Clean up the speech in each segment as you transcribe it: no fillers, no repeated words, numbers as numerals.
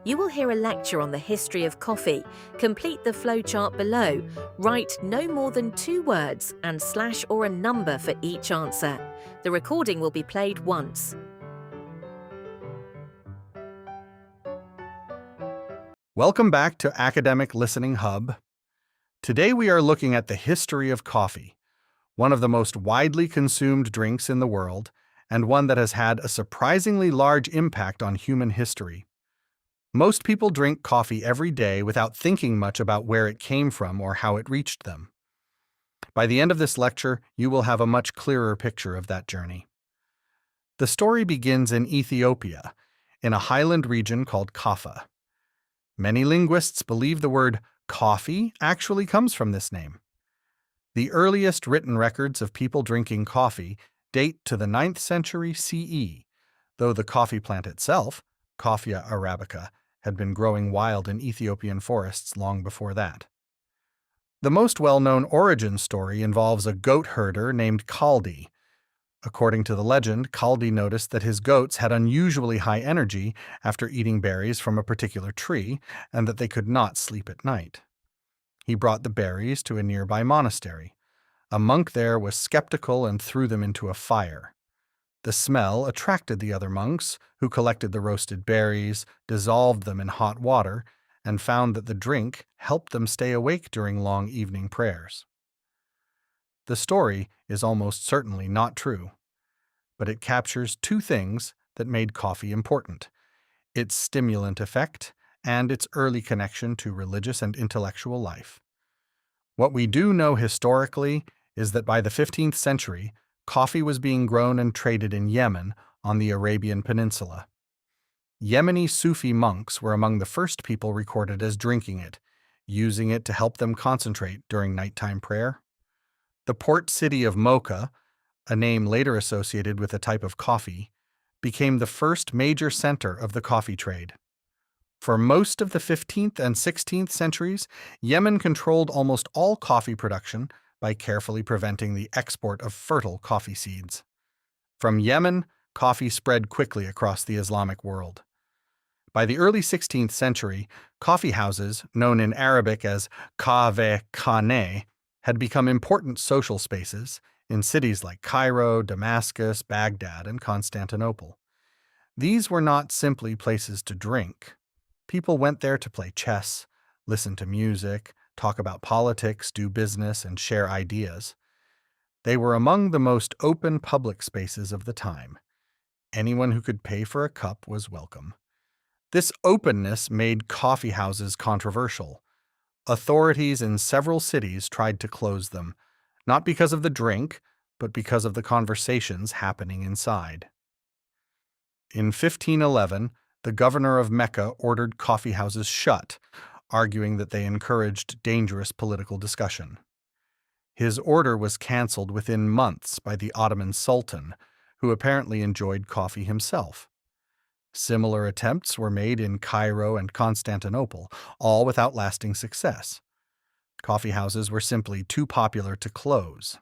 You will hear a lecture on the history of coffee. Complete the flowchart below. Write no more than 2 words and slash or a number for each answer. The recording will be played once. Welcome back to Academic Listening Hub. Today we are looking at the history of coffee, one of the most widely consumed drinks in the world, and one that has had a surprisingly large impact on human history. Most people drink coffee every day without thinking much about where it came from or how it reached them. By the end of this lecture, you will have a much clearer picture of that journey. The story begins in Ethiopia, in a highland region called Kaffa. Many linguists believe the word coffee actually comes from this name. The earliest written records of people drinking coffee date to the 9th century CE, though the coffee plant itself, Coffea arabica, had been growing wild in Ethiopian forests long before that. The most well-known origin story involves a goat herder named Kaldi. According to the legend, Kaldi noticed that his goats had unusually high energy after eating berries from a particular tree, and that they could not sleep at night. He brought the berries to a nearby monastery. A monk there was skeptical and threw them into a fire. The smell attracted the other monks, who collected the roasted berries, dissolved them in hot water, and found that the drink helped them stay awake during long evening prayers. The story is almost certainly not true, but it captures 2 things that made coffee important: its stimulant effect and its early connection to religious and intellectual life. What we do know historically is that by the 15th century, coffee was being grown and traded in Yemen on the Arabian Peninsula. Yemeni Sufi monks were among the first people recorded as drinking it, using it to help them concentrate during nighttime prayer. The port city of Mocha, a name later associated with a type of coffee, became the first major center of the coffee trade. For most of the 15th and 16th centuries, Yemen controlled almost all coffee production by carefully preventing the export of fertile coffee seeds. From Yemen, coffee spread quickly across the Islamic world. By the early 16th century, coffeehouses, known in Arabic as qahveh, khaneh, had become important social spaces in cities like Cairo, Damascus, Baghdad, and Constantinople. These were not simply places to drink. People went there to play chess, listen to music, talk about politics, do business, and share ideas. They were among the most open public spaces of the time. Anyone who could pay for a cup was welcome. This openness made coffeehouses controversial. Authorities in several cities tried to close them, not because of the drink, but because of the conversations happening inside. In 1511, the governor of Mecca ordered coffeehouses shut, arguing that they encouraged dangerous political discussion. His order was cancelled within months by the Ottoman Sultan, who apparently enjoyed coffee himself. Similar attempts were made in Cairo and Constantinople, all without lasting success. Coffeehouses were simply too popular to close.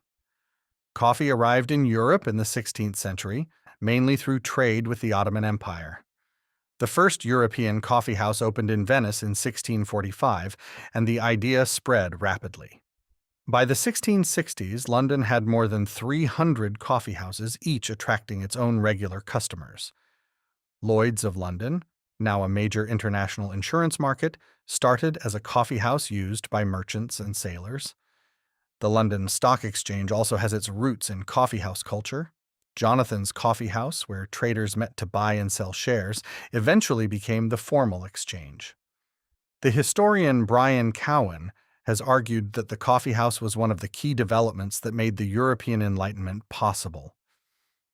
Coffee arrived in Europe in the 16th century, mainly through trade with the Ottoman Empire. The first European coffeehouse opened in Venice in 1645, and the idea spread rapidly. By the 1660s, London had more than 300 coffeehouses, each attracting its own regular customers. Lloyd's of London, now a major international insurance market, started as a coffeehouse used by merchants and sailors. The London Stock Exchange also has its roots in coffeehouse culture. Jonathan's Coffee House, where traders met to buy and sell shares, eventually became the formal exchange. The historian Brian Cowan has argued that the coffeehouse was one of the key developments that made the European Enlightenment possible.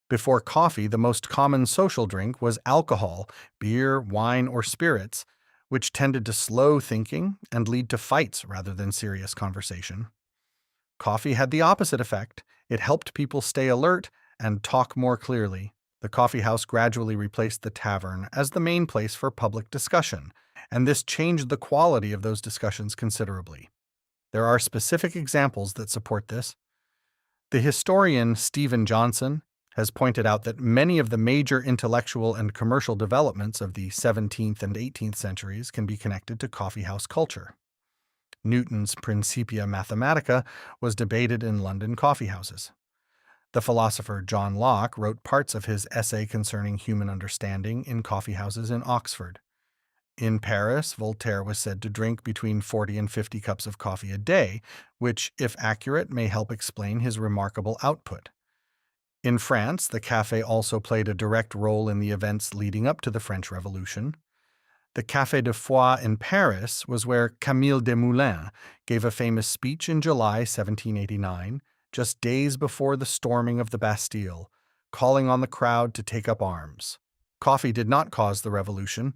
Before coffee, the most common social drink was alcohol, beer, wine, or spirits, which tended to slow thinking and lead to fights rather than serious conversation. Coffee had the opposite effect. It helped people stay alert and talk more clearly. The coffeehouse gradually replaced the tavern as the main place for public discussion, and this changed the quality of those discussions considerably. There are specific examples that support this. The historian Stephen Johnson has pointed out that many of the major intellectual and commercial developments of the 17th and 18th centuries can be connected to coffeehouse culture. Newton's Principia Mathematica was debated in London coffeehouses. The philosopher John Locke wrote parts of his essay concerning human understanding in coffeehouses in Oxford. In Paris, Voltaire was said to drink between 40 and 50 cups of coffee a day, which, if accurate, may help explain his remarkable output. In France, the café also played a direct role in the events leading up to the French Revolution. The Café de Foix in Paris was where Camille Desmoulins gave a famous speech in July 1789, just days before the storming of the Bastille, calling on the crowd to take up arms. Coffee did not cause the revolution,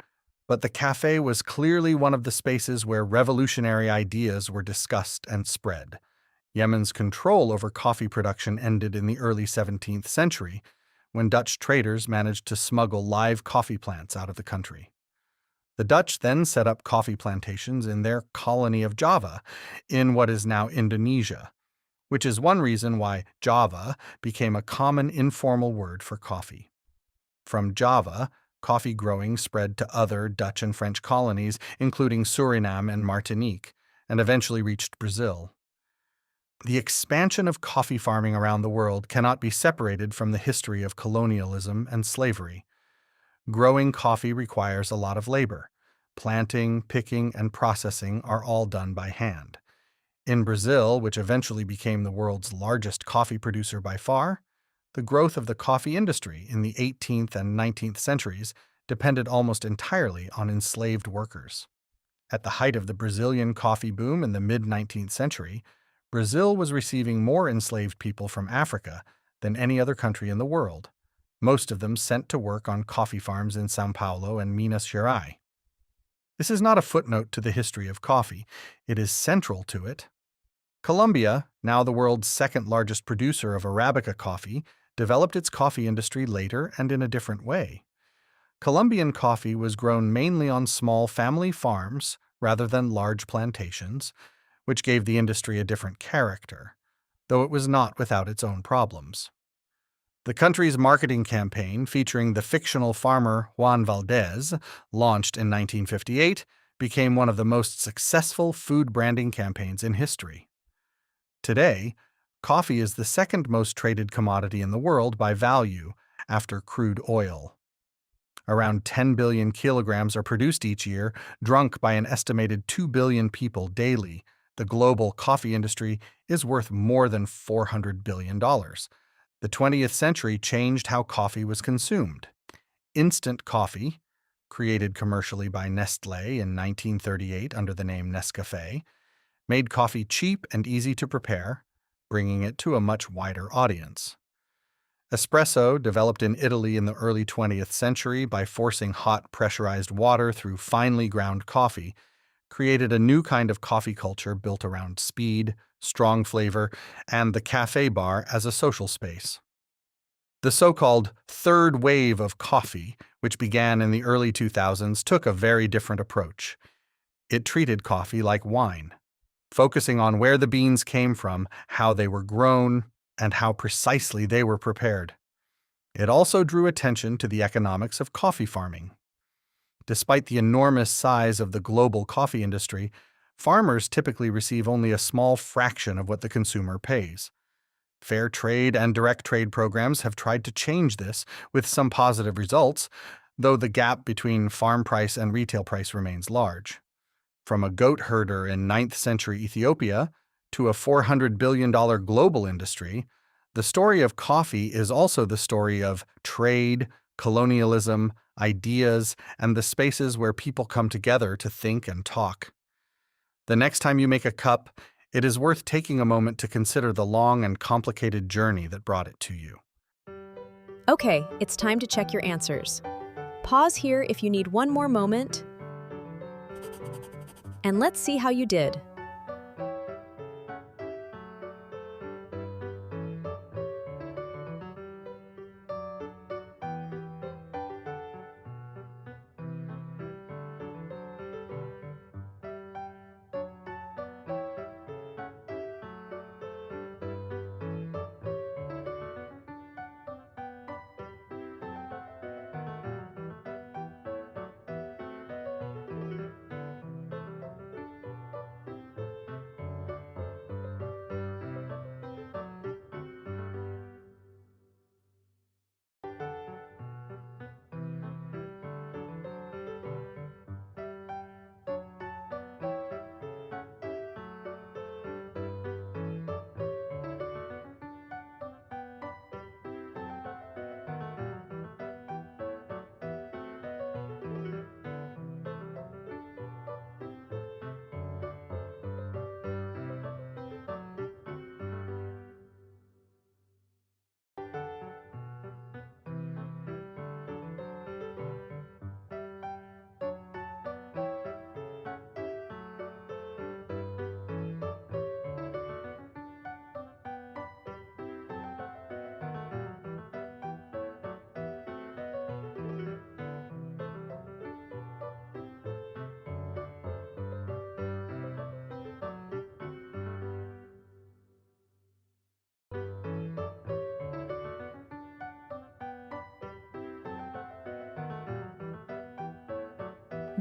but the café was clearly one of the spaces where revolutionary ideas were discussed and spread. Yemen's control over coffee production ended in the early 17th century, when Dutch traders managed to smuggle live coffee plants out of the country. The Dutch then set up coffee plantations in their colony of Java, in what is now Indonesia, which is one reason why Java became a common informal word for coffee. From Java, coffee growing spread to other Dutch and French colonies, including Suriname and Martinique, and eventually reached Brazil. The expansion of coffee farming around the world cannot be separated from the history of colonialism and slavery. Growing coffee requires a lot of labor. Planting, picking, and processing are all done by hand. In Brazil, which eventually became the world's largest coffee producer by far, the growth of the coffee industry in the 18th and 19th centuries depended almost entirely on enslaved workers. At the height of the Brazilian coffee boom in the mid-19th century, Brazil was receiving more enslaved people from Africa than any other country in the world, most of them sent to work on coffee farms in São Paulo and Minas Gerais. This is not a footnote to the history of coffee. It is central to it. Colombia, now the world's second-largest producer of Arabica coffee, developed its coffee industry later and in a different way. Colombian coffee was grown mainly on small family farms rather than large plantations, which gave the industry a different character, though it was not without its own problems. The country's marketing campaign, featuring the fictional farmer Juan Valdez, launched in 1958, became one of the most successful food branding campaigns in history. Today, coffee is the second most traded commodity in the world by value, after crude oil. Around 10 billion kilograms are produced each year, drunk by an estimated 2 billion people daily. The global coffee industry is worth more than $400 billion. The 20th century changed how coffee was consumed. Instant coffee, created commercially by Nestlé in 1938 under the name Nescafé, made coffee cheap and easy to prepare, bringing it to a much wider audience. Espresso, developed in Italy in the early 20th century by forcing hot pressurized water through finely ground coffee, created a new kind of coffee culture built around speed, strong flavor, and the café bar as a social space. The so-called third wave of coffee, which began in the early 2000s, took a very different approach. It treated coffee like wine, focusing on where the beans came from, how they were grown, and how precisely they were prepared. It also drew attention to the economics of coffee farming. Despite the enormous size of the global coffee industry, farmers typically receive only a small fraction of what the consumer pays. Fair trade and direct trade programs have tried to change this, with some positive results, though the gap between farm price and retail price remains large. From a goat herder in 9th century Ethiopia to a $400 billion global industry, the story of coffee is also the story of trade, colonialism, ideas, and the spaces where people come together to think and talk. The next time you make a cup, it is worth taking a moment to consider the long and complicated journey that brought it to you. Okay, it's time to check your answers. Pause here if you need one more moment, and let's see how you did.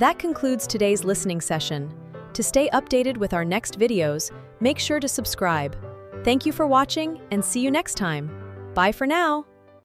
That concludes today's listening session. To stay updated with our next videos, make sure to subscribe. Thank you for watching and see you next time. Bye for now.